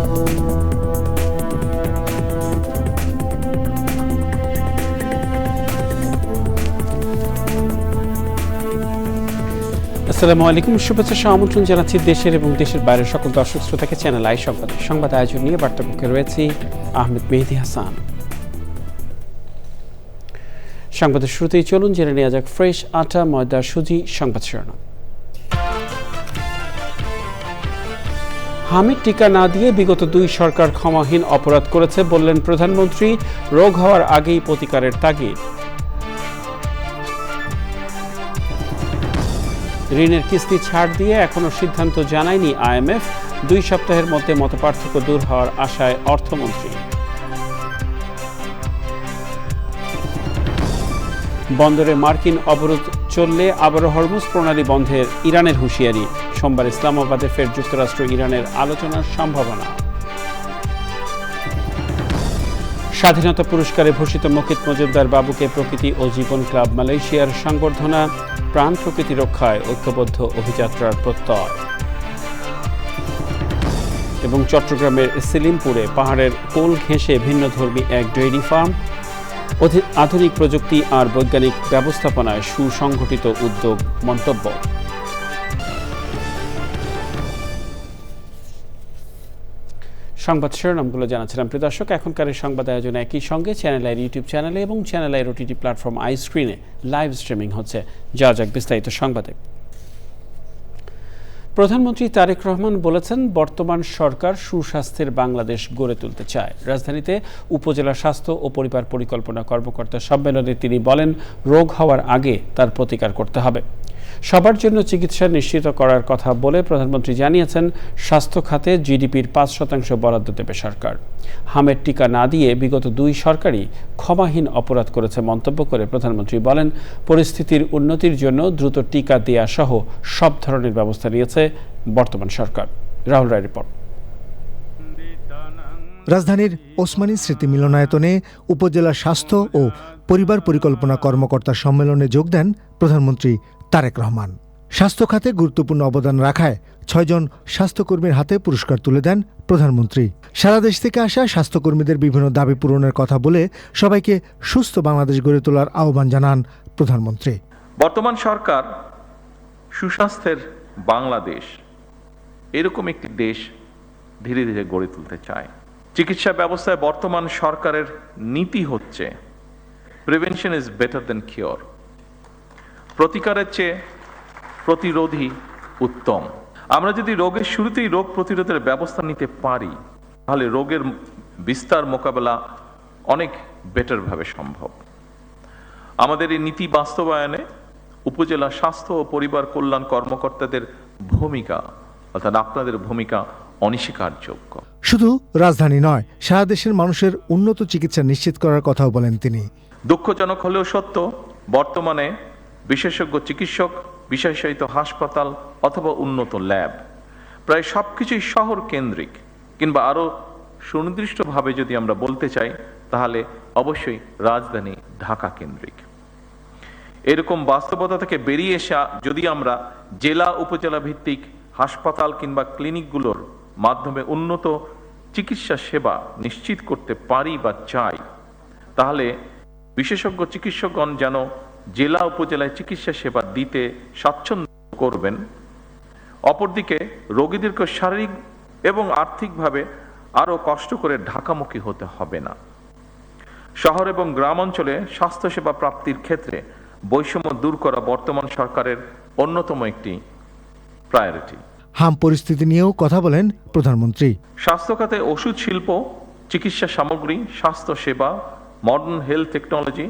সংবাদ। আসসালামু আলাইকুম, শুভেচ্ছা সহ আমন্ত্রণ জানাচ্ছি দেশের এবং দেশের বাইরের সকল দর্শক শ্রোতাকে চ্যানেল আই সংবাদে। সংবাদ আয়োজন নিয়ে বার্তাপক্ষে রয়েছি আহমেদ মেহেদি হাসান। সংবাদের শুরুতেই চলুন জেনে নেওয়া যাক ফ্রেশ আটা, ময়দা, সুজি সংবাদ শিরোনাম। হামিদ টিকা না দিয়ে বিগত 2 সরকার ক্ষমাহীন অপরাধ করেছে বললেন প্রধানমন্ত্রী। রোগ হওয়ার আগেই প্রতিকারের তাগিদ। ঋণের কিস্তি ছাড় দিয়ে এখনো সিদ্ধান্ত জানায়নি IMF। 2 সপ্তাহের মধ্যে মতপার্থক্য দূর হওয়ার আশায় অর্থমন্ত্রী। বন্দরে মার্কিন অবরোধ চললে আবারও হরমুজ প্রণালী বন্ধের ইরানের হুঁশিয়ারি। সোমবার ইসলামাবাদে ফের যুক্তরাষ্ট্র ইরানের আলোচনার সম্ভাবনা। স্বাধীনতা পুরস্কারে ভূষিত মুকিত মজুমদার বাবুকে প্রকৃতি ও জীবন ক্লাব মালয়েশিয়ার সংবর্ধনা। প্রাণ প্রকৃতি রক্ষায় ঐক্যবদ্ধ অভিযাত্রার প্রত্যয়। এবং চট্টগ্রামের সেলিমপুরে পাহাড়ের কোল ঘেঁষে ভিন্নধর্মী এক ডেইরি ফার্ম। আধুনিক প্রযুক্তি আর বৈজ্ঞানিক ব্যবস্থাপনায় সুসংগঠিত উদ্যোগ মন্তব্য। সংবাদ শিরোনামগুলো জানাচ্ছিলাম প্রিয় দর্শক। এখনকার সংবাদ আয়োজনে একই সঙ্গে চ্যানেল আইয়ের ইউটিউব চ্যানেলে এবং চ্যানেল আইয়ের OTT প্ল্যাটফর্ম আই স্ক্রিনে লাইভ স্ট্রিমিং হচ্ছে। যা যাক বিস্তারিত সংবাদে। প্রধানমন্ত্রী তারেক রহমান বলেছেন, বর্তমান সরকার সুস্বাস্থ্যের বাংলাদেশ গড়ে তুলতে চায়। রাজধানীতে উপজেলা স্বাস্থ্য ও পরিবার পরিকল্পনা কর্মকর্তা সম্মেলনে তিনি বলেন, রোগ হওয়ার আগে তার প্রতিকার করতে হবে। সবার জন্য চিকিৎসা নিশ্চিত করার কথা বলে প্রধানমন্ত্রী জানিয়েছেন, স্বাস্থ্য খাতে GDPর 5% বরাদ্দ দেবে সরকার। হামের টিকা না দিয়ে বিগত 2 সরকারই ক্ষমাহীন অপরাধ করেছে মন্তব্য করে প্রধানমন্ত্রী বলেন, পরিস্থিতির উন্নতির জন্য দ্রুত টিকা দেয়া সহ সব ধরনের ব্যবস্থা নিয়েছে বর্তমান সরকার। রাহুল রায় রিপোর্ট। রাজধানীর ওসমানী স্মৃতি মিলনায়তনে উপজেলা স্বাস্থ্য ও পরিবার পরিকল্পনা কর্মকর্তা সম্মেলনে যোগ দেন প্রধানমন্ত্রী তারেক রহমান। স্বাস্থ্য খাতে গুরুত্বপূর্ণ অবদান রাখায় 6 জন স্বাস্থ্যকর্মীর হাতে পুরস্কার তুলে দেন প্রধানমন্ত্রী। সারা দেশ থেকে আসা স্বাস্থ্যকর্মীদের বিভিন্ন দাবি পূরণের কথা বলে সবাইকে সুস্থ বাংলাদেশ গড়ে তোলার আহ্বান জানান প্রধানমন্ত্রী। বর্তমান সরকার সুস্বাস্থ্যের বাংলাদেশ এরকম একটি দেশ ধীরে ধীরে গড়ে তুলতে চায়। চিকিৎসা ব্যবস্থায় বর্তমান সরকারের নীতি হচ্ছে prevention is better then cure. প্রতিকারের চেয়ে প্রতিরোধই উত্তম। আমরা যদি রোগের শুরুতেই রোগ প্রতিরোধের ব্যবস্থা নিতে পারি, তাহলে রোগের বিস্তার মোকাবেলা অনেক বেটারভাবে সম্ভব। আমাদের এই নীতি বাস্তবায়নে উপজেলা স্বাস্থ্য ও পরিবার কল্যাণ কর্মকর্তাদের ভূমিকা, অর্থাৎ আপনাদের ভূমিকা অনস্বীকারযোগ্য। শুধু রাজধানী নয়, সারা দেশের মানুষের উন্নত চিকিৎসা নিশ্চিত করার কথাও বলেন তিনি। দুঃখজনক হলেও সত্য, বর্তমানে বিশেষজ্ঞ চিকিৎসক, বিশেষায়িত হাসপাতাল অথবা উন্নত ল্যাব প্রায় সবকিছুই শহর কেন্দ্রিক, কিংবা আরো সুনির্দিষ্টভাবে যদি আমরা বলতে চাই তাহলে অবশ্যই রাজধানী ঢাকা কেন্দ্রিক। এরকম বাস্তবতা থেকে বেরিয়ে এসে যদি আমরা জেলা উপজেলা ভিত্তিক হাসপাতাল কিংবা ক্লিনিকগুলোর মাধ্যমে উন্নত চিকিৎসা সেবা নিশ্চিত করতে পারি বা চাই, তাহলে বিশেষজ্ঞ চিকিৎসকগণ যেন জেলা উপজেলায় চিকিৎসা সেবা দিতে স্বাচ্ছন্দ্য করবেন। অপরদিকে রোগীদেরকে শারীরিক এবং আর্থিকভাবে আরো কষ্ট করে ঢাকামুখী হতে হবে না। শহর এবং গ্রাম অঞ্চলে স্বাস্থ্যসেবা প্রাপ্তির ক্ষেত্রে বৈষম্য দূর করা বর্তমান সরকারের অন্যতম একটি প্রায়োরিটি। হাম পরিস্থিতি নিয়েও কথা বলেন প্রধানমন্ত্রী। স্বাস্থ্য খাতে ওষুধ শিল্প, চিকিৎসা সামগ্রী, স্বাস্থ্য সেবা, মডার্ন হেলথ টেকনোলজি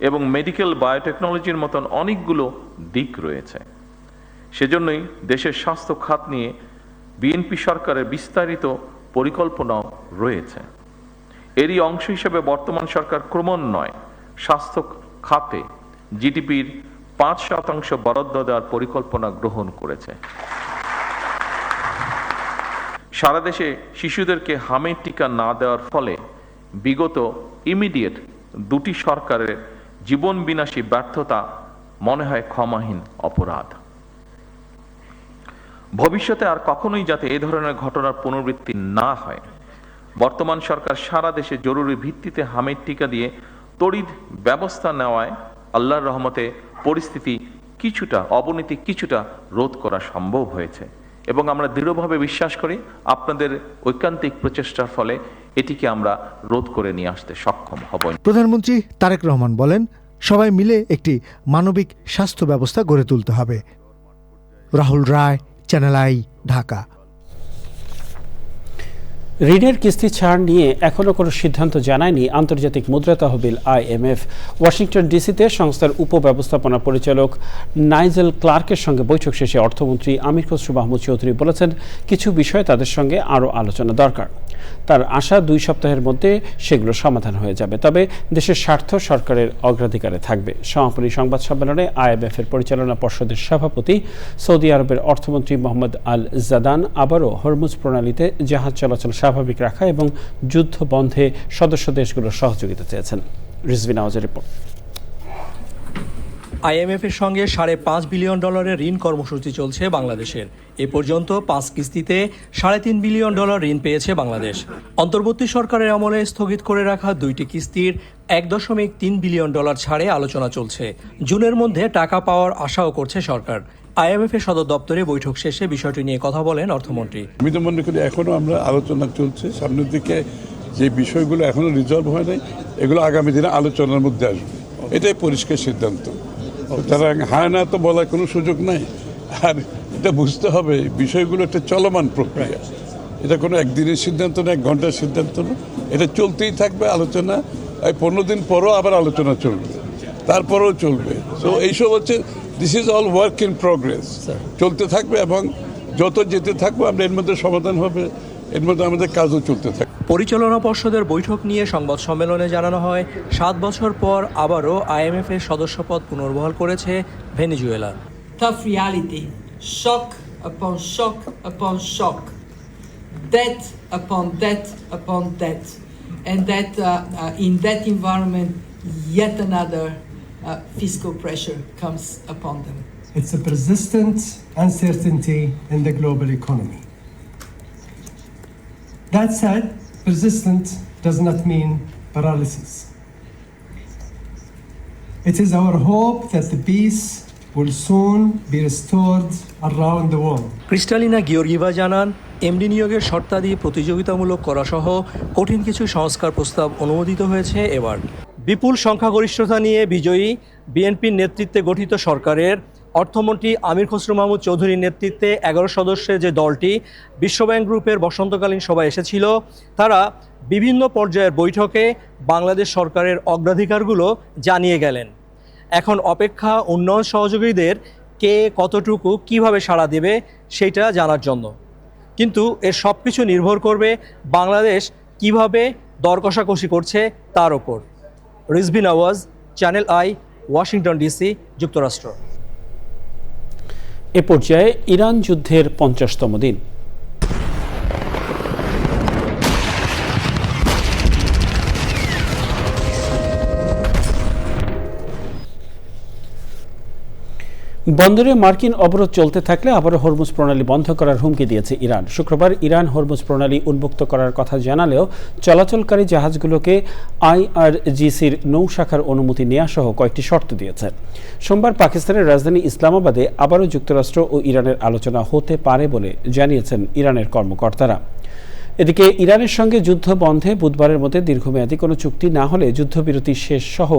এবং মেডিকেল বায়োটেকনোলজির মতন অনেকগুলো দিক রয়েছে। সেজন্যই দেশের স্বাস্থ্য খাত নিয়ে বিএনপি সরকারের বিস্তারিত পরিকল্পনাও রয়েছে। এরই অংশ হিসেবে বর্তমান সরকার ক্রমান্বয়ে স্বাস্থ্য খাতে GDPর 5% বরাদ্দ দেওয়ার পরিকল্পনা গ্রহণ করেছে। সারা দেশে শিশুদেরকে হামের টিকা না দেওয়ার ফলে বিগত ইমিডিয়েট 2টি সরকারের জীবন বিনাশী ব্যর্থতা মনে হয় ক্ষমাহীন অপরাধ। ভবিষ্যতে আর কখনোই যাতে এই ধরনের ঘটনার পুনরাবৃত্তি না হয় বর্তমান সরকার সারা দেশে জরুরি ভিত্তিতে হামের টিকা দিয়ে তড়িৎ ব্যবস্থা নেওয়ায় আল্লাহর রহমতে পরিস্থিতি অবনতি কিছুটা রোধ করা সম্ভব হয়েছে এবং আমরা দৃঢ়ভাবে বিশ্বাস করি আপনাদের ঐকান্তিক প্রচেষ্টার ফলে এটিকে আমরা রোধ করে নিয়ে আসতে সক্ষম হব। প্রধানমন্ত্রী তারেক রহমান বলেন, সবাই মিলে একটি মানবিক স্বাস্থ্য ব্যবস্থা গড়ে তুলতে হবে। রাহুল রায়, চ্যানেল আই, ঢাকা। ঋণের কিস্তি ছাড় নিয়ে এখনও কোনো সিদ্ধান্ত জানায়নি আন্তর্জাতিক মুদ্রা তহবিল IMF। ওয়াশিংটন ডিসিতে সংস্থার উপব্যবস্থাপনা পরিচালক নাইজেল ক্লার্কের সঙ্গে বৈঠক শেষে অর্থমন্ত্রী আমির খসরু মাহমুদ চৌধুরী বলেছেন, কিছু বিষয়ে তাদের সঙ্গে আরও আলোচনা দরকার। তার আশা 2 সপ্তাহের মধ্যে সেগুলো সমাধান হয়ে যাবে, তবে দেশের স্বার্থ সরকারের অগ্রাধিকারে থাকবে। সমাপনী সংবাদ সম্মেলনে IMF এর পরিচালনা পর্ষদের সভাপতি সৌদি আরবের অর্থমন্ত্রী মোহাম্মদ আল জাদান আবারও হরমুজ প্রণালীতে জাহাজ চলাচল স্বাভাবিক রাখা এবং যুদ্ধ বন্ধে সদস্য দেশগুলোর সহযোগিতা চেয়েছেন। রিজভি নওয়াজের রিপোর্ট। IMF এর সঙ্গে $5.5 বিলিয়ন ঋণ কর্মসূচি চলছে বাংলাদেশের। এ পর্যন্ত 5 কিস্তিতে $3.5 বিলিয়ন ঋণ পেয়েছে বাংলাদেশ। অন্তর্বর্তী সরকারের আমলে স্থগিত করে রাখা 2টি কিস্তির $1.3 বিলিয়ন ছাড়ে আলোচনা চলছে। জুনের মধ্যে টাকা পাওয়ার আশাও করছে সরকার। IMF এর সদর দপ্তরে বৈঠক শেষে বিষয়টি নিয়ে কথা বলেন অর্থমন্ত্রী। আমি তো মনে করি এখনো আমরা আলোচনা চলছে, সামনের দিকে যে বিষয়গুলো এখনো রিজলভ হয় নাই এগুলো আগামী দিনে আলোচনার মধ্যে আসবে, এটাই পরিষ্কার সিদ্ধান্ত। তারা হ্যাঁ না তো বলার কোনো সুযোগ নাই। আর এটা বুঝতে হবে বিষয়গুলো একটা চলমান প্রক্রিয়া, এটা কোনো একদিনের সিদ্ধান্ত না, 1 ঘন্টার সিদ্ধান্ত না, এটা চলতেই থাকবে। আলোচনা 15 দিন পরও আবার আলোচনা চলবে, তারপরেও চলবে। তো এইসব হচ্ছে this is all work in progress, চলতে থাকবে এবং যত যেতে থাকবো আমরা এর মধ্যে সমাধান হবে, এর মধ্যে আমাদের কাজও চলতে থাকবে। পরিচালনা পর্ষদের বৈঠক নিয়ে সংবাদ সম্মেলনে জানানো হয়, 7 বছর পর আবারও IMF এর সদস্যপদ পুনর্বহাল করেছে Venezuela. Tough reality, shock upon shock upon shock, debt upon debt upon debt, and that in that environment yet another fiscal pressure comes upon them. It's a persistent uncertainty in the global economy. That said, persistent does not mean paralysis. It is our hope that the peace will soon be restored around the world. Kristalina গিওর্গিভা জানান, MD নিয়োগের শর্তাদি প্রতিযোগিতামূলক করা সহ কঠিন কিছু সংস্কার প্রস্তাব অনুমোদিত হয়েছে এবার। বিপুল সংখ্যাগরিষ্ঠতা নিয়ে বিজয়ী বিএনপির নেতৃত্বে গঠিত সরকারের অর্থমন্ত্রী আমির খসরু মাহমুদ চৌধুরীর নেতৃত্বে 11 সদস্যের যে দলটি বিশ্বব্যাংক গ্রুপের বসন্তকালীন সভায় এসেছিল, তারা বিভিন্ন পর্যায়ের বৈঠকে বাংলাদেশ সরকারের অগ্রাধিকারগুলো জানিয়ে গেলেন। এখন অপেক্ষা উন্নয়ন সহযোগীদের কে কতটুকু কিভাবে সাড়া দেবে সেটা জানার জন্য। কিন্তু এর সব কিছু নির্ভর করবে বাংলাদেশ কিভাবে দর কষাকষি করছে তার ওপর। Rizvi Nawaz, channel I, Washington DC, যুক্তরাষ্ট্র। এ পর্যায়ে ইরান যুদ্ধের 50তম দিন। বন্দরে মার্কিন অবরোধ চলতে থাকলে আবারও হরমুজ প্রণালী বন্ধ করার হুমকি দিয়েছে ইরান। শুক্রবার ইরান হরমুজ প্রণালী উন্মুক্ত করার কথা জানালেও চলাচলকারী জাহাজগুলোকে IRGCর নৌ শাখার অনুমতি নেওয়া সহ কয়েকটি শর্ত দিয়েছে। সোমবার পাকিস্তানের রাজধানী ইসলামাবাদে আবারও যুক্তরাষ্ট্র ও ইরানের আলোচনা হতে পারে বলে জানিয়েছেন ইরানের কর্মকর্তারা। এদিকে ইরানের সঙ্গে যুদ্ধ বন্ধে বুধবারের মধ্যে দীর্ঘমেয়াদী কোনো চুক্তি না হলে যুদ্ধবিরতি শেষ সহ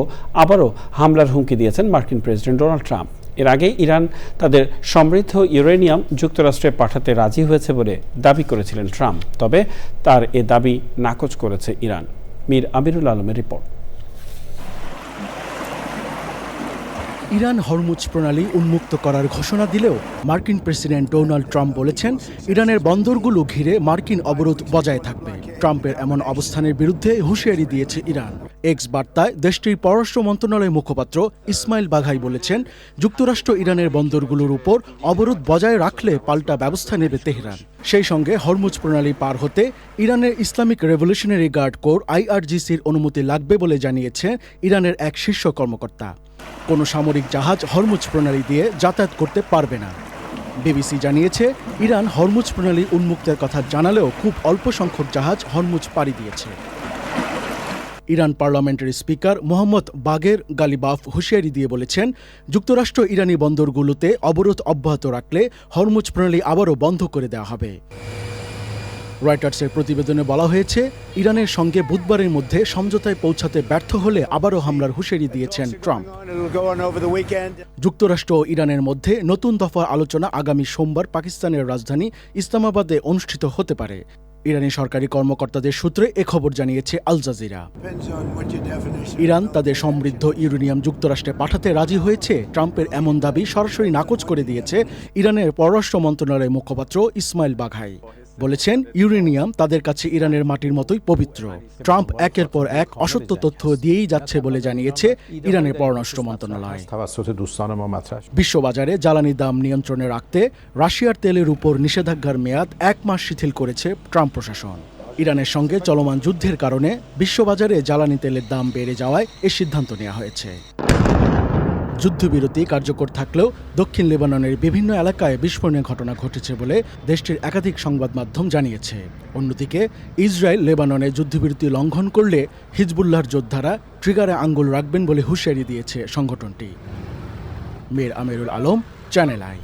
আবারও হামলার হুমকি দিয়েছেন মার্কিন প্রেসিডেন্ট ডোনাল্ড ট্রাম্প। এর আগে ইরান তাদের সমৃদ্ধ ইউরেনিয়াম যুক্তরাষ্ট্রে পাঠাতে রাজি হয়েছে বলে দাবি করেছিলেন ট্রাম্প, তবে তার এ দাবি নাকচ করেছে ইরান। মীর আমিরুল আলমের রিপোর্ট। ইরান হরমুজ প্রণালী উন্মুক্ত করার ঘোষণা দিলেও মার্কিন প্রেসিডেন্ট ডোনাল্ড ট্রাম্প বলেছেন, ইরানের বন্দরগুলো ঘিরে মার্কিন অবরোধ বজায় থাকবে। ট্রাম্পের এমন অবস্থানের বিরুদ্ধে হুঁশিয়ারি দিয়েছে ইরান। এক্স বার্তায় দেশটির পররাষ্ট্র মন্ত্রণালয়ের মুখপাত্র ইসমাইল বাঘাই বলেছেন, যুক্তরাষ্ট্র ইরানের বন্দরগুলোর উপর অবরোধ বজায় রাখলে পাল্টা ব্যবস্থা নেবে তেহরান। সেই সঙ্গে হরমুজ প্রণালী পার হতে ইরানের ইসলামিক রেভলিউশনারি গার্ড কোর IRGCর অনুমতি লাগবে বলে জানিয়েছে ইরানের এক শীর্ষ কর্মকর্তা। কোনো সামরিক জাহাজ হরমুজ প্রণালী দিয়ে যাতায়াত করতে পারবে না। বিবিসি জানিয়েছে, ইরান হরমুজ প্রণালী উন্মুক্তের কথা জানালেও খুব অল্প সংখ্যক জাহাজ হরমুজ পাড়ি দিয়েছে। ইরান পার্লামেন্টের স্পিকার মোহাম্মদ বাগের গালিবাফ হুঁশিয়ারি দিয়ে বলেছেন, যুক্তরাষ্ট্র ইরানি বন্দরগুলোতে অবরোধ অব্যাহত রাখলে হরমুজ প্রণালী আবারও বন্ধ করে দেওয়া হবে। রয়টার্সের প্রতিবেদনে বলা হয়েছে, ইরানের সঙ্গে বুধবারের মধ্যে সমঝোতায় পৌঁছাতে ব্যর্থ হলে আবারও হামলার হুঁশিয়ারি দিয়েছেন ট্রাম্প। যুক্তরাষ্ট্র ও ইরানের মধ্যে নতুন দফা আলোচনা আগামী সোমবার পাকিস্তানের রাজধানী ইসলামাবাদে অনুষ্ঠিত হতে পারে। ইরানি সরকারি কর্মকর্তাদের সূত্রে এ খবর জানিয়েছে আল জাজিরা। ইরান তাদের সমৃদ্ধ ইউরেনিয়াম যুক্তরাষ্ট্রে পাঠাতে রাজি হয়েছে। ট্রাম্পের এমন দাবি সরাসরি নাকচ করে দিয়েছে ইরানের পররাষ্ট্র মন্ত্রণালয়ের মুখপাত্র ইসমাইল বাঘাই। বলেছেন, ইউরেনিয়াম তাদের কাছে ইরানের মাটির মতোই পবিত্র। ট্রাম্প একের পর এক অসত্য তথ্য দিয়েই যাচ্ছে বলে জানিয়েছে ইরানের পররাষ্ট্র মন্ত্রণালয়। বিশ্ববাজারে জ্বালানি দাম নিয়ন্ত্রণে রাখতে রাশিয়ার তেলের উপর নিষেধাজ্ঞার মেয়াদ 1 মাস শিথিল করেছে ট্রাম্প প্রশাসন। ইরানের সঙ্গে চলমান যুদ্ধের কারণে বিশ্ববাজারে জ্বালানি তেলের দাম বেড়ে যাওয়ায় এ সিদ্ধান্ত নেওয়া হয়েছে। যুদ্ধবিরতি কার্যকর থাকলেও দক্ষিণ লেবাননের বিভিন্ন এলাকায় বিস্ফোরণের ঘটনা ঘটেছে বলে দেশটির একাধিক সংবাদ মাধ্যম জানিয়েছে। অন্যদিকে ইসরায়েল লেবাননে যুদ্ধবিরতি লঙ্ঘন করলে হিজবুল্লাহর যোদ্ধারা ট্রিগারে আঙ্গুল রাখবেন বলে হুঁশিয়ারি দিয়েছে সংগঠনটি। মীর আমিরুল আলম, চ্যানেল আই।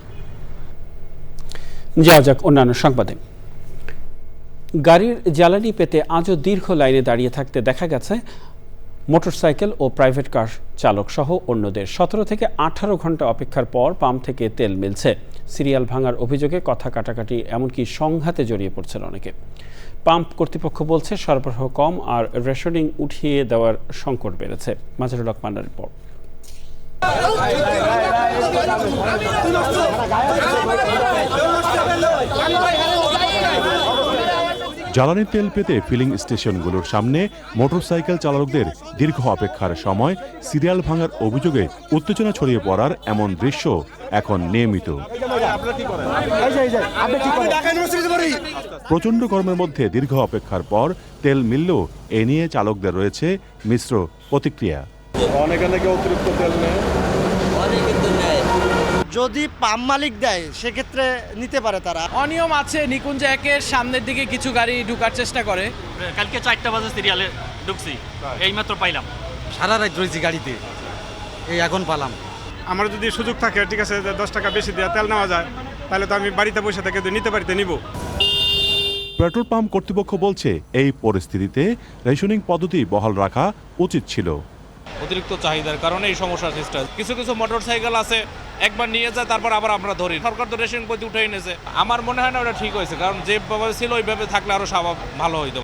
যাওয়া যাক অন্যান্য সংবাদে। গাড়ির জ্বালানি পেতে আজও দীর্ঘ লাইনে দাঁড়িয়ে থাকতে দেখা গেছে মোটরসাইকেল ও প্রাইভেট কার চালক সহ অন্যদের। 17 থেকে 18 ঘন্টা অপেক্ষার পর পাম্প থেকে তেল মিলছে। সিরিয়াল ভাঙার অভিযোগে কথা কাটাকাটি, এমনকি সংঘাতে জড়িয়ে পড়ছেন অনেকে। পাম্প কর্তৃপক্ষ বলছে সরবরাহ কম আর রেশনিং উঠিয়ে দেওয়ার সংকট বেড়েছে। মাজহারুল হক মান্নার রিপোর্ট। জ্বালানি তেল পেতে ফিলিং স্টেশনগুলোর সামনে মোটরসাইকেল চালকদের দীর্ঘ অপেক্ষার সময় সিরিয়াল ভাঙার অভিযোগে উত্তেজনা ছড়িয়ে পড়ার এমন দৃশ্য এখন নিয়মিত। প্রচণ্ড গরমের মধ্যে দীর্ঘ অপেক্ষার পর তেল মিললেও এ নিয়ে চালকদের রয়েছে মিশ্র প্রতিক্রিয়া। অতিরিক্ত তেল নেয়, যদি পাম্প মালিক দেয় সেক্ষেত্রে নিতে পারে তারা। অনিয়ম আছে। নিকুঞ্জ একের সামনের দিকে কিছু গাড়ি ঢুকার চেষ্টা করে। কালকে 4টা বাজে সিরিয়ালে ঢুকছি, এইমাত্র পাইলাম। সারা রাত রয়েছি গাড়িতে, এই এখন পালাম। আমার যদি সুযোগ থাকে, ঠিক আছে, 10 টাকা বেশি দেওয়া তেল নেওয়া যায়, তাহলে তো আমি বাড়িতে বসে থেকে নিতে পারিতে নিব। পেট্রোল পাম্প কর্তৃপক্ষ বলছে, এই পরিস্থিতিতে রেশনিং পদ্ধতি বহাল রাখা উচিত ছিল। অতিরিক্ত চাহিদার কারণে এই সমস্যার সৃষ্টি হয়। কিছু কিছু মোটরসাইকেল আছে একবার নিয়ে যায়, তারপর আবার আমরা ধরি। সরকার তো রেশনিং পদ্ধতি উঠেই নিয়েছে। আমার মনে হয় না ওটা ঠিক হয়েছে, কারণ যেভাবে ছিল ওইভাবে থাকলে আরো ভালো হইতো।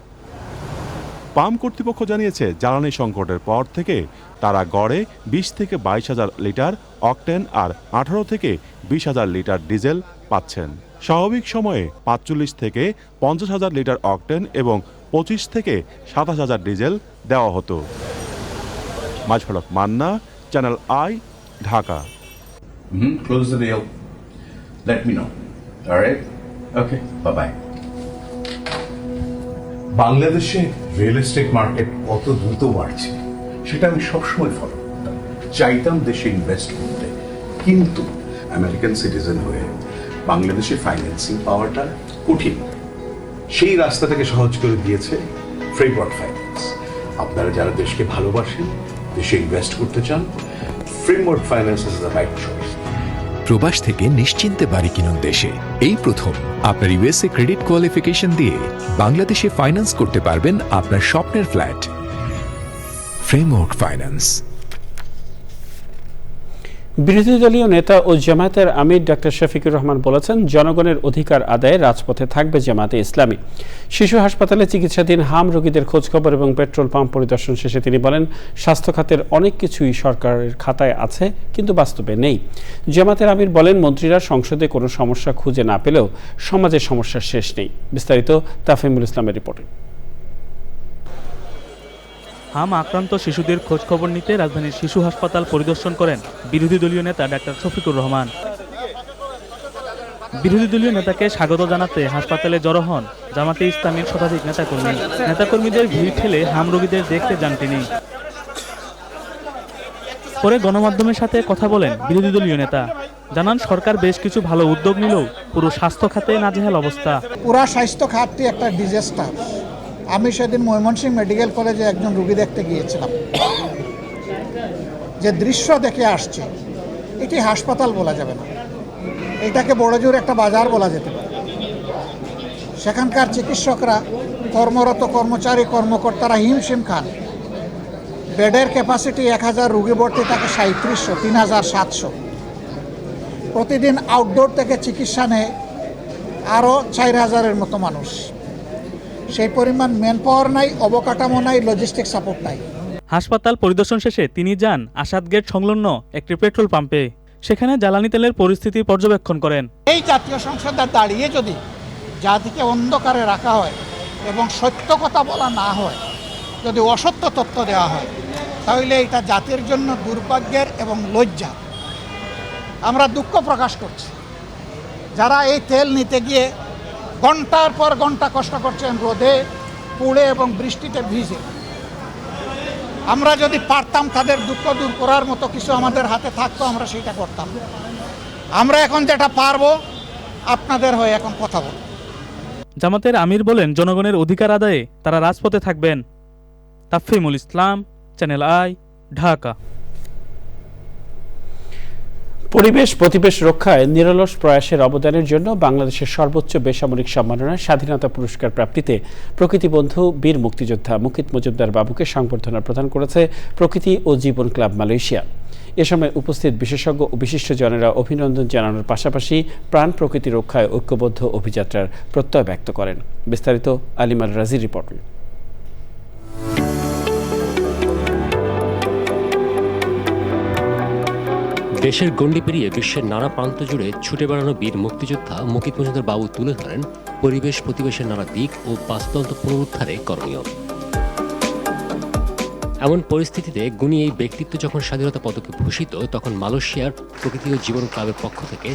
পাম্প কর্তৃপক্ষ জানিয়েছে, জ্বালানি সংকটের পর থেকে তারা গড়ে 20 থেকে 22,000 লিটার অকটেন আর 18 থেকে 20,000 লিটার ডিজেল পাচ্ছেন। স্বাভাবিক সময়ে 45 থেকে 50,000 লিটার অকটেন এবং 25 থেকে 27,000 ডিজেল দেওয়া হতো। Mazharul Haque Manna, Channel i, Dhaka. Close the deal. Let me know. All right? Okay. Bye-bye. বাংলাদেশে রিয়েল এস্টেট মার্কেট কত দ্রুত বাড়ছে সেটা আমি সবসময় ফলো করতাম, চাইতাম দেশে ইনভেস্ট করতে, কিন্তু আমেরিকান সিটিজেন হয়ে বাংলাদেশে ফাইন্যান্সিং পাওয়াটা কঠিন। সেই রাস্তা থেকে সহজ করে দিয়েছে ফ্রেমওয়ার্ক ফাইন্যান্স। আপনারা যারা দেশকে ভালোবাসেন, দেশে ইনভেস্ট করতে চান, framework finance is the right choice. প্রবাস থেকে নিশ্চিন্তে বাড়ি কিনুন দেশে। এই প্রথম আপনার ইউএসএ ক্রেডিট কোয়ালিফিকেশন দিয়ে বাংলাদেশে ফাইন্যান্স করতে পারবেন আপনার স্বপ্নের ফ্ল্যাট। Framework finance. বিরোধী দলীয় নেতা ও জামায়াতের আমির ডক্টর শফিকুর রহমান বলেছেন, জনগণের অধিকার আদায়ে রাজপথে থাকবে জামায়াতে ইসলামী। শিশু হাসপাতালে চিকিৎসাধীন হাম রোগীদের খোঁজখবর এবং পেট্রোল পাম্প পরিদর্শন শেষে তিনি বলেন, স্বাস্থ্য খাতের অনেক কিছুই সরকারের খাতায় আছে, কিন্তু বাস্তবে নেই। জামায়াতের আমির বলেন, মন্ত্রীরা সংসদে কোনো সমস্যা খুঁজে না পেলেও সমাজের সমস্যার শেষ নেই। বিস্তারিত তাফহিমুল ইসলামের রিপোর্টে। হাম আক্রান্ত শিশুদের খোঁজ খবর নিতে রাজধানীর শিশু হাসপাতাল পরিদর্শন করেন বিরোধী দলীয় নেতা ডাক্তার শফিকুর রহমান। বিরোধী দলীয় নেতাকে স্বাগত জানাতে হাসপাতালে জড়ো হন জামাতে ইসলামীর শতাধিক নেতাকর্মী। নেতাকর্মীদের ভিড় ঠেলে হাম রোগীদের দেখতে যান তিনি। পরে গণমাধ্যমের সাথে কথা বলেন বিরোধী দলীয় নেতা। জানান সরকার বেশ কিছু ভালো উদ্যোগ নিলেও পুরো স্বাস্থ্য খাতে নাজেহাল অবস্থা। পুরা স্বাস্থ্য খাতটি একটা ডিজাস্টার। আমি সেদিন ময়মনসিংহ মেডিকেল কলেজে একজন রোগী দেখতে গিয়েছিলাম, যে দৃশ্য দেখে আসছে এটি হাসপাতাল বলা যাবে না, এটাকে বড়জোর একটা বাজার বলা যেতে পারে। সেখানকার চিকিৎসকরা, কর্মরত কর্মচারী কর্মকর্তারা হিমশিম খান। বেডের ক্যাপাসিটি 1000, রোগী ভর্তি থাকে 3700, 3700। প্রতিদিন আউটডোর থেকে চিকিৎসা নেয় আরও 4000-এর মতো মানুষ। সেই পরিমাণ ম্যান পাওয়ার নাই, অবকাঠামো নাই, লজিস্টিক সাপোর্ট নাই। হাসপাতাল পরিদর্শন শেষে তিনি যান আসাদ গেট সংলগ্ন একটি পেট্রোল পাম্পে। সেখানে জ্বালানি তেলের পরিস্থিতি পর্যবেক্ষণ করেন। এই জাতীয় সংসদে দাঁড়িয়ে যদি জাতিকে অন্ধকারে রাখা হয় এবং সত্য কথা বলা না হয়, যদি অসত্য তথ্য দেওয়া হয়, তাহলে এটা জাতির জন্য দুর্ভাগ্যের এবং লজ্জা। আমরা দুঃখ প্রকাশ করছি যারা এই তেল নিতে গিয়ে ঘন্টার পর ঘন্টা কষ্ট করছেন, রোদে পুড়ে এবং বৃষ্টিতে ভিজে। আমরা যদি পারতাম তাদের দুঃখ দূর করার মতো কিছু আমাদের হাতে থাকতো, আমরা সেটা করতাম। আমরা এখন যেটা পারবো, আপনাদের হয়ে এখন কথা বলবো। জামাতের আমির বলেন, জনগণের অধিকার আদায়ে তারা রাজপথে থাকবেন। তাফহিমুল ইসলাম, চ্যানেল আই, ঢাকা। পরিবেশ প্রতিবেশ রক্ষায় নিরলস প্রয়াসের অবদানের জন্য বাংলাদেশের সর্বোচ্চ বেসামরিক সম্মাননা স্বাধীনতা পুরস্কার প্রাপ্তিতে প্রকৃতিবন্ধু বীর মুক্তিযোদ্ধা মুকিত মজুমদার বাবুকে সংবর্ধনা প্রদান করেছে প্রকৃতি ও জীবন ক্লাব মালয়েশিয়া। এ সময় উপস্থিত বিশেষজ্ঞ ও বিশিষ্টজনেরা অভিনন্দন জানানোর পাশাপাশি প্রাণ প্রকৃতি রক্ষায় ঐক্যবদ্ধ অভিযাত্রার প্রত্যয় ব্যক্ত করেন। বিস্তারিত আলিমার রাজির রিপোর্ট। দেশের গণ্ডি পেরিয়ে বিশ্বের নানা প্রান্ত জুড়ে ছুটে বেড়ানো বীর মুক্তিযোদ্ধা মুকিত মজুমদার বাবু তুলে ধরেন পরিবেশ প্রতিবেশের নানা দিক ও বাস্তুতন্ত্র পুনরুদ্ধারে করণীয়। এমন পরিস্থিতিতে গুণী এই ব্যক্তিত্ব যখন স্বাধীনতা পদকে ভূষিত, তখন মালয়েশিয়ার প্রকৃতি ও জীবন ক্লাবের পক্ষ থেকে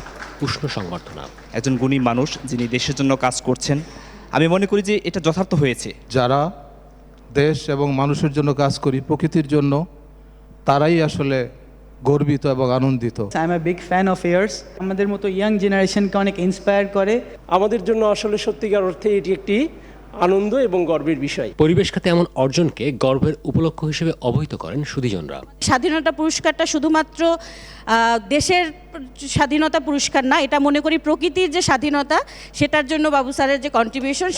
উষ্ণ সংবর্ধনা। একজন গুণী মানুষ যিনি দেশের জন্য কাজ করছেন, আমি মনে করি যে এটা যথার্থ হয়েছে। যারা দেশ এবং মানুষের জন্য কাজ করি, প্রকৃতির জন্য, তারাই আসলে গর্বিত এবং আনন্দিত। I am a big fan of years. আমাদের মতো ইয়াং জেনারেশনকে অনেক ইন্সপায়ার করে। আমাদের জন্য আসলে সত্যিকার অর্থে এটি একটি আনন্দ এবং গর্বের বিষয়। পরিবেশ খাতে এমন অর্জনকে গর্বের উপলক্ষ হিসেবে অবহিত করেন সুধীজনরা। স্বাধীনতা পুরস্কারটা শুধুমাত্র দেশের স্বাধীনতা পুরস্কার না, এটা মনে করি প্রকৃতির যে স্বাধীনতা, সেটার জন্য বাবু স্যারের যে কন্ট্রিবিউশন,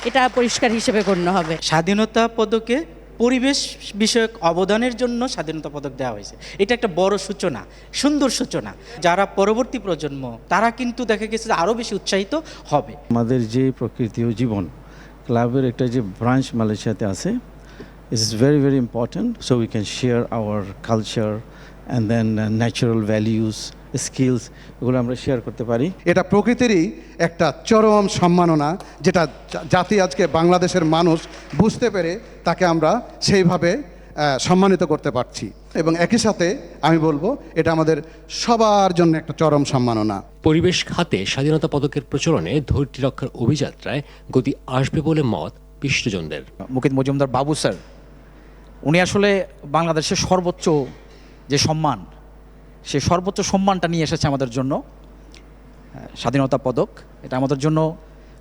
এটা পুরস্কার হিসেবে গণ্য হবে। স্বাধীনতা পদকে পরিবেশ বিষয়ক অবদানের জন্য স্বাধীনতা পদক দেওয়া হয়েছে। এটা একটা বড় সূচনা, সুন্দর সূচনা। যারা পরবর্তী প্রজন্ম, তারা কিন্তু দেখা গেছে আরও বেশি উৎসাহিত হবে। আমাদের যে প্রকৃতি ও জীবন ক্লাবের একটা যে ব্রাঞ্চ মালয়েশিয়াতে আছে, it's very very important, so we can share our culture and then natural values, skills, এগুলো আমরা শেয়ার করতে পারি। এটা প্রকৃতিরই একটা চরম সম্মাননা, যেটা জাতি আজকে বাংলাদেশের মানুষ বুঝতে পেরে তাকে আমরা সেইভাবে সম্মানিত করতে পারছি। এবং একই সাথে আমি বলবো এটা আমাদের সবার জন্য একটা চরম সম্মাননা। পরিবেশ খাতে স্বাধীনতা পদকের প্রচলনে ধৈর্য রক্ষার অভিযাত্রায় গতি আসবে বলে মত বিশিষ্টজনদের। মুকিত মজুমদার বাবু স্যার, উনি আসলে বাংলাদেশের সর্বোচ্চ যে সম্মান, সেই সর্বোচ্চ সম্মানটা নিয়ে এসেছে আমাদের জন্য, স্বাধীনতা পদক। এটা আমাদের জন্য,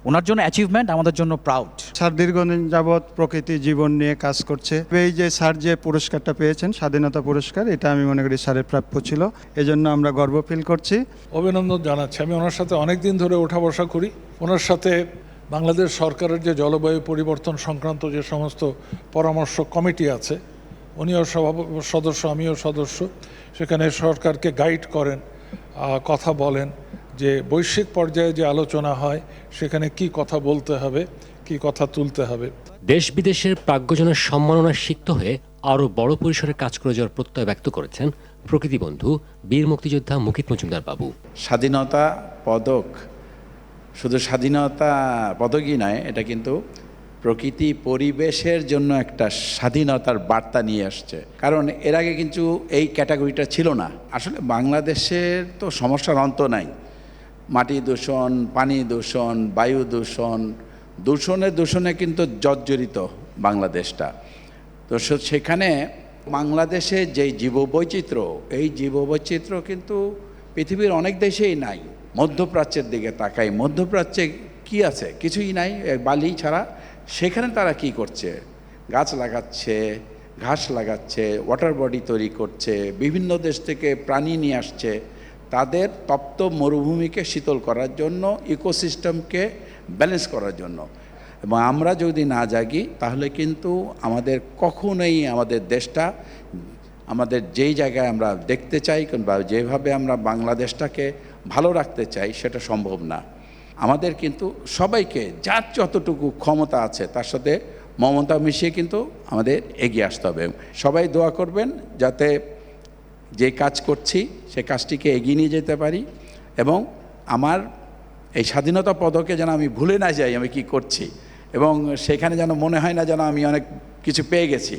ওনার জন্য অ্যাচিভমেন্ট, আমাদের জন্য প্রাউড। স্যার দীর্ঘদিন যাবৎ প্রকৃতি জীবন নিয়ে কাজ করছে। এই যে স্যার যে পুরস্কারটা পেয়েছেন, স্বাধীনতা পুরস্কার, এটা আমি মনে করি স্যারের প্রাপ্য ছিল, এজন্য আমরা গর্ব ফিল করছি। অভিনন্দন জানাচ্ছি। আমি ওনার সাথে অনেক দিন ধরে ওঠা বসা করি। ওনার সাথে বাংলাদেশ সরকারের যে জলবায়ু পরিবর্তন সংক্রান্ত যে সমস্ত পরামর্শ কমিটি আছে, উনিও সদস্য, আমিও সদস্য। সেখানে সরকারকে গাইড করেন, কথা বলেন যে বৈশ্বিক পর্যায়ে যে আলোচনা হয় সেখানে কি কথা বলতে হবে, কি কথা তুলতে হবে। দেশ বিদেশের প্রাজ্ঞজনের সম্মাননা সিক্ত হয়ে আরও বড় পরিসরে কাজ করে যাওয়ার প্রত্যয় ব্যক্ত করেছেন প্রকৃতিবন্ধু বীর মুক্তিযোদ্ধা মুকিত মজুমদার বাবু। স্বাধীনতা পদক শুধু স্বাধীনতা পদকই নয়, এটা কিন্তু প্রকৃতি পরিবেশের জন্য একটা স্বাধীনতার বার্তা নিয়ে আসছে। কারণ এর আগে কিন্তু এই ক্যাটাগরিটা ছিল না। আসলে বাংলাদেশের তো সমস্যার অন্ত নাই। মাটি দূষণ, পানি দূষণ, বায়ু দূষণ, দূষণে কিন্তু জর্জরিত বাংলাদেশটা। তো সেখানে বাংলাদেশে যেই জীববৈচিত্র্য, এই জীববৈচিত্র্য কিন্তু পৃথিবীর অনেক দেশেই নাই। মধ্যপ্রাচ্যের দিকে তাকাই, মধ্যপ্রাচ্যে কি আছে? কিছুই নাই, বালি ছাড়া। সেখানে তারা কি করছে? গাছ লাগাচ্ছে, ঘাস লাগাচ্ছে, ওয়াটার বডি তৈরি করছে, বিভিন্ন দেশ থেকে প্রাণী নিয়ে আসছে তাদের তপ্ত মরুভূমিকে শীতল করার জন্য, ইকোসিস্টেমকে ব্যালেন্স করার জন্য। এবং আমরা যদি না জাগি তাহলে কিন্তু আমাদের কখনোই আমাদের দেশটা, আমাদের যেই জায়গায় আমরা দেখতে চাই কিংবা যেভাবে আমরা বাংলাদেশটাকে ভালো রাখতে চাই সেটা সম্ভব না। আমাদের কিন্তু সবাইকে যার যতটুকু ক্ষমতা আছে তার সাথে মমতা মিশিয়ে কিন্তু আমাদের এগিয়ে আসতে হবে। সবাই দোয়া করবেন যাতে যে কাজ করছি সে কাজটিকে এগিয়ে নিয়ে যেতে পারি এবং আমার এই স্বাধীনতা পদকে যেন আমি ভুলে না যাই আমি কি করছি, এবং সেখানে যেন মনে হয় না যেন আমি অনেক কিছু পেয়ে গেছি,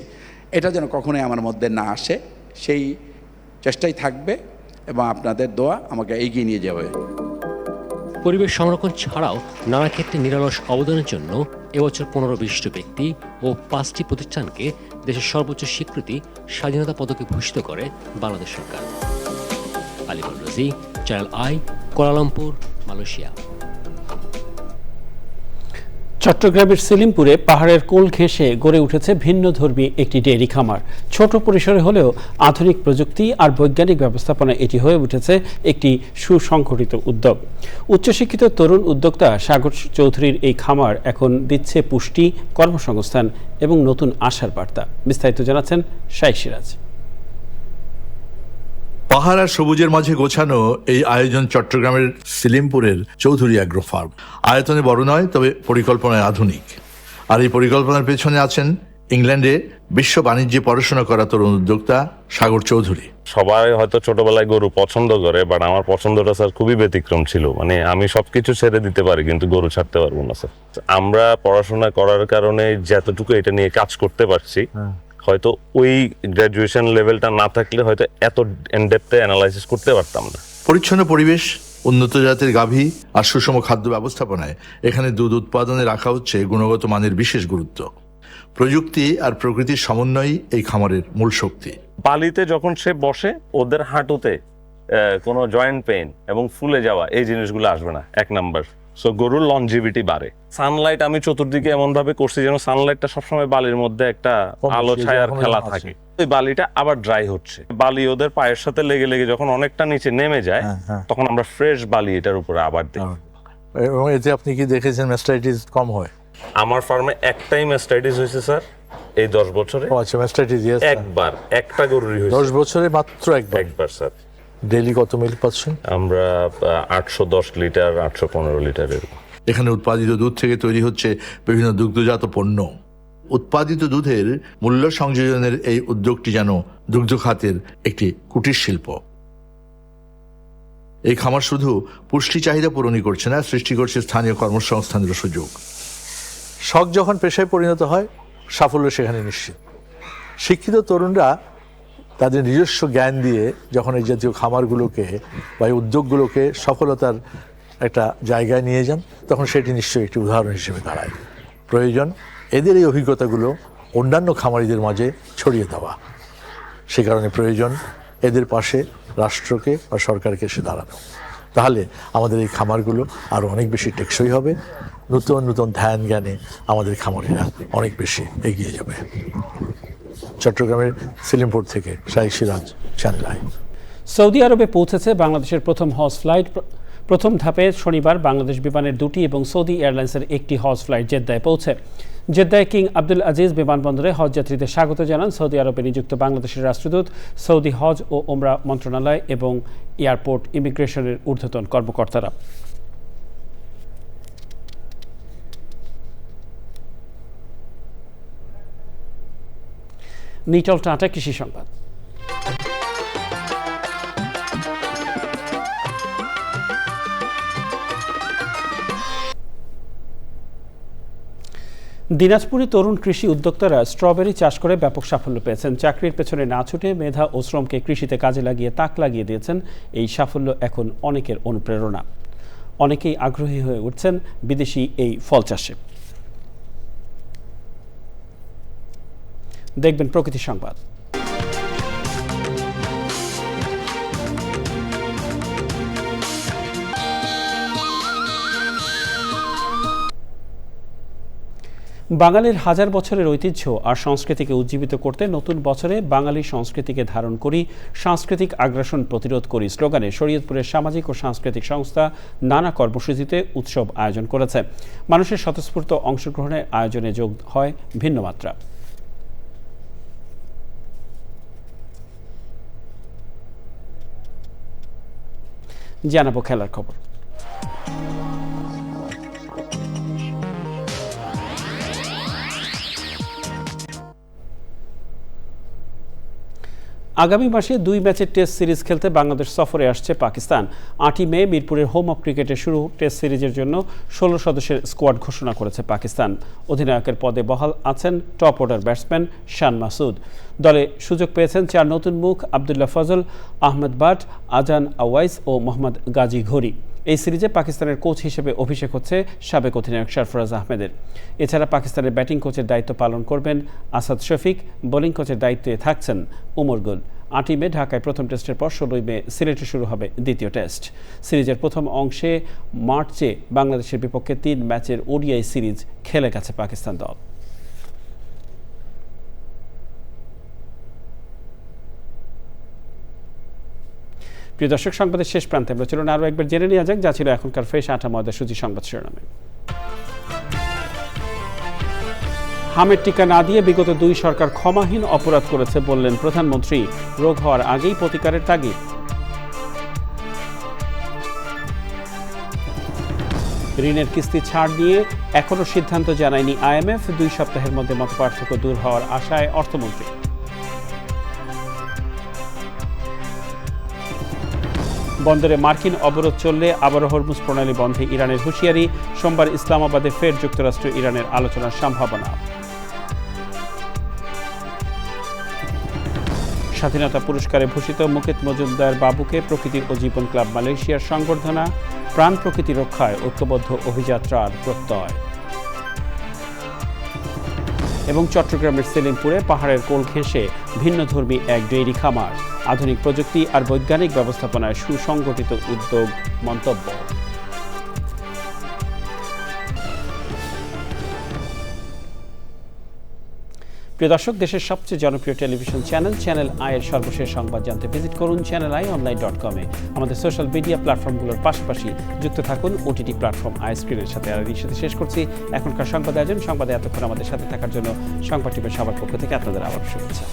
এটা যেন কখনোই আমার মধ্যে না আসে, সেই চেষ্টাই থাকবে এবং আপনাদের দোয়া আমাকে এগিয়ে নিয়ে যাবে। পরিবেশ সংরক্ষণ ছাড়াও নানা ক্ষেত্রে নিরলস অবদানের জন্য এবছর 15 বিশিষ্ট ব্যক্তি ও 5টি প্রতিষ্ঠানকে দেশের সর্বোচ্চ স্বীকৃতি স্বাধীনতা পদকে ভূষিত করে বাংলাদেশ সরকার। আলিবর রাজি, চ্যানেল আই, কুয়ালালামপুর, মালয়েশিয়া। চট্টগ্রামের সেলিমপুরে পাহাড়ের কোল ঘেঁষে গড়ে উঠেছে ভিন্নধর্মী একটি ডেইরি খামার। ছোট পরিসরে হলেও আধুনিক প্রযুক্তি আর বৈজ্ঞানিক ব্যবস্থাপনা এটি হয়ে উঠেছে একটি সুসংগঠিত উদ্যোগ। উচ্চশিক্ষিত তরুণ উদ্যোক্তা সাগর চৌধুরীর এই খামার এখন দিচ্ছে পুষ্টি, কর্মসংস্থান এবং নতুন আশার বার্তা। বিস্তারিত জানাচ্ছেন শাইখ সিরাজ। পাহাড় আর সবুজের মাঝে গোছানো এই আয়োজন চট্টগ্রামের সেলিমপুরের চৌধুরী অ্যাগ্রো ফার্ম। আয়তনে বড় নয়, তবে পরিকল্পনায় আধুনিক। আর এই পরিকল্পনার পেছনে আছেন ইংল্যান্ডে বিশ্ব বাণিজ্যে পড়াশোনা করা তরুণ উদ্যোক্তা সাগর চৌধুরী। সবাই হয়তো ছোটবেলায় গরু পছন্দ করে, বাট আমার পছন্দটা স্যার খুবই ব্যতিক্রম ছিল। মানে আমি সবকিছু ছেড়ে দিতে পারি কিন্তু গরু ছাড়তে পারবো না স্যার। আমরা পড়াশোনা করার কারণে যতটুকু এটা নিয়ে কাজ করতে পারছি, হয়তো ওই গ্র্যাজুয়েশন লেভেলটা না থাকলে হয়তো এত ইনডেপথে অ্যানালাইসিস করতে পারতাম না। পরিচ্ছন্ন পরিবেশ, উন্নত জাতের গাভী আর সুষম খাদ্য ব্যবস্থাপনায় এখানে দুধ উৎপাদনে রাখা হচ্ছে গুণগত মানের বিশেষ গুরুত্ব। প্রযুক্তি আর প্রকৃতির সমন্বয়ই এই খামারের মূল শক্তি। বালিতে যখন সে বসে ওদের হাঁটুতে কোনো জয়েন্ট পেইন এবং ফুলে যাওয়া এই জিনিসগুলো আসবে না, 1 নাম্বার। সো গরুর লনজিভিটি বাড়ে। সানলাইট আমি চতুর্দিকে এমন ভাবে করছি যেন সানলাইটটা সবসময় বালির মধ্যে একটা আলো ছায়ার খেলা থাকে। ওই বালিটা আবার ড্রাই হচ্ছে, বালি ওদের পায়ের সাথে লেগে লেগে যখন অনেকটা নিচে নেমে যায় তখন আমরা ফ্রেশ বালি এটার উপরে আবার দিই। এবং এতে আপনি কি দেখেছেন ম্যাস্টাইটিস কম হয়? আমার ফার্মে একটাই ম্যাস্টাইটিস হয়েছে স্যার এই 10 বছরে। আচ্ছা, ম্যাস্টাইটিস একবার, একটা গরুরই হয়েছে 10 বছরে মাত্র একবার স্যার। ডেইলি কত মিল্ক পাচ্ছেন? আমরা 810 লিটার, 815 লিটারের। এখানে উৎপাদিত দুধ থেকে তৈরি হচ্ছে বিভিন্ন দুগ্ধজাত পণ্য। উৎপাদিত দুধের মূল্য সংযোজনের এই উদ্যোগটি যেন দুগ্ধ খাতের একটি কুটির শিল্প। এই খামার শুধু পুষ্টি চাহিদা পূরণই করছে না, সৃষ্টি করছে স্থানীয় কর্মসংস্থানের সুযোগ। শখ যখন পেশায় পরিণত হয়, সাফল্য সেখানে নিশ্চিত। শিক্ষিত তরুণরা তাদের নিজস্ব জ্ঞান দিয়ে যখন এই জাতীয় খামারগুলোকে বা এই উদ্যোগগুলোকে সফলতার একটা জায়গায় নিয়ে যান, তখন সেটি নিশ্চয়ই একটি উদাহরণ হিসেবে দাঁড়ায়। প্রয়োজন এদের এই অভিজ্ঞতাগুলো অন্যান্য খামারিদের মাঝে ছড়িয়ে দেওয়া। সে কারণে প্রয়োজন এদের পাশে রাষ্ট্রকে বা সরকারকে এসে দাঁড়ানো। তাহলে আমাদের এই খামারগুলো আরও অনেক বেশি টেকসই হবে। নতুন নতুন ধ্যান জ্ঞানে আমাদের খামারিরা অনেক বেশি এগিয়ে যাবে। চট্টগ্রামের সেলিমপুর থেকে শাইখ সিরাজ, চ্যানেল আই। সৌদি আরবে পৌঁছেছে বাংলাদেশের প্রথম হজ ফ্লাইট। প্রথম ধাপে শনিবার বাংলাদেশ বিমানের 2টি এবং সৌদি এয়ারলাইন্সের 1টি হজ ফ্লাইট জেদ্দায় পৌঁছে। জেদ্দায় কিং আব্দুল আজিজ বিমানবন্দরে হজ যাত্রীদের স্বাগত জানান সৌদি আরবে নিযুক্ত বাংলাদেশের রাষ্ট্রদূত, সৌদি হজ ও ওমরা মন্ত্রণালয় এবং এয়ারপোর্ট ইমিগ্রেশনের ঊর্ধ্বতন কর্মকর্তারা। নিটল টাটা কৃষি সংবাদ। দিনাজপুরে তরুণ কৃষি উদ্যোক্তারা স্ট্রবেরি চাষ করে ব্যাপক সাফল্য পেয়েছেন। চাকরির পেছনে না ছুটে মেধা ও শ্রমকে কৃষিতে কাজে লাগিয়ে তাক লাগিয়ে দিয়েছেন। এই সাফল্য এখন অনেকের অনুপ্রেরণা। অনেকেই আগ্রহী হয়ে উঠছেন বিদেশি এই ফল চাষে। দেখবেন প্রকৃতি সংবাদ। বাঙালির হাজার বছরের ঐতিহ্য আর সংস্কৃতিকে উজ্জীবিত করতে নতুন বছরে বাঙালি সংস্কৃতিকে ধারণ করি, সাংস্কৃতিক আগ্রাসন প্রতিরোধ করি স্লোগানে শরীয়তপুরের সামাজিক ও সাংস্কৃতিক সংস্থা নানা কর্মসূচিতে উৎসব আয়োজন করেছে। মানুষের স্বতঃস্ফূর্ত অংশগ্রহণের আয়োজনে যোগ হয় ভিন্ন মাত্রা। জানাবো খেলার খবর। আগামী মাসে 2 ম্যাচের টেস্ট সিরিজ খেলতে বাংলাদেশ সফরে আসছে পাকিস্তান। 8ই মে মিরপুরের হোম অফ ক্রিকেটে শুরু টেস্ট সিরিজের জন্য 16 সদস্যের স্কোয়াড ঘোষণা করেছে পাকিস্তান। অধিনায়কের পদে বহাল আছেন টপ অর্ডার ব্যাটসম্যান শান মাসুদ। দলে সুযোগ পেয়েছেন 4 নতুন মুখ আবদুল্লাহ ফজল, আহমেদ বাট, আজান আওয়াইস ও মোহাম্মদ গাজী ঘড়ি। এই সিরিজে পাকিস্তানের কোচ হিসেবে অভিষেক হচ্ছে সাবেক অধিনায়ক সরফরাজ আহমেদের। এছাড়া পাকিস্তানের ব্যাটিং কোচের দায়িত্ব পালন করবেন আসাদ শফিক, বোলিং কোচের দায়িত্বে থাকছেন ওমর গুল। 8ই মে ঢাকায় প্রথম টেস্টের পর 16ই মে সিলেটে শুরু হবে দ্বিতীয় টেস্ট। সিরিজের প্রথম অংশে মার্চে বাংলাদেশের বিপক্ষে 3 ম্যাচের ওডিআই সিরিজ খেলে গেছে পাকিস্তান দল। প্রিয় দর্শক, সংবাদের শেষ প্রান্তে আমরা চলুন আরও একবার জেনে নেওয়া যাক যা ছিল এখনকার ফ্রেশ আটা ময়দা সুজি সংবাদ শিরোনামে। হামের টিকা না দিয়ে বিগত 2 সরকার ক্ষমাহীন অপরাধ করেছে বললেন প্রধানমন্ত্রী। রোগ হওয়ার আগেই প্রতিকারের তাগিদ। ঋণের কিস্তি ছাড় নিয়ে এখনো সিদ্ধান্ত জানায়নি IMF। 2 সপ্তাহের মধ্যে মতপার্থক্য দূর হওয়ার আশায় অর্থমন্ত্রী। বন্দরে মার্কিন অবরোধ চললে আবারও হরমুজ প্রণালী বন্ধে ইরানের হুঁশিয়ারি। সোমবার ইসলামাবাদে ফের যুক্তরাষ্ট্র ইরানের আলোচনার সম্ভাবনা। স্বাধীনতা পুরস্কারে ভূষিত মুকেত মজুমদার বাবুকে প্রকৃতি ও জীবন ক্লাব মালয়েশিয়ার সংবর্ধনা। প্রাণ প্রকৃতি রক্ষায় ঐক্যবদ্ধ অভিযাত্রার প্রত্যয়। এবং চট্টগ্রামের সেলিমপুরে পাহাড়ের কোল ঘেঁষে ভিন্নধর্মী এক ডেইরি খামার। আধুনিক প্রযুক্তি আর বৈজ্ঞানিক ব্যবস্থাপনায় সুসংগঠিত উদ্যোগ মন্তব্য। প্রিয় দর্শক, দেশের সবচেয়ে জনপ্রিয় টেলিভিশন চ্যানেল আই এর সর্বশেষ সংবাদ জানতে ভিজিট করুন channelionline.com-এ। আমাদের সোশ্যাল মিডিয়া প্ল্যাটফর্মগুলোর পাশাপাশি যুক্ত থাকুন ওটিটি প্ল্যাটফর্ম আই স্ক্রিনের সাথে। আর এর সাথে শেষ করছি এখনকার সংবাদ আয়োজন। সংবাদে এতক্ষণ আমাদের সাথে থাকার জন্য সংবাদ টিমের সবার পক্ষ থেকে আপনাদের আবার শুভেচ্ছা।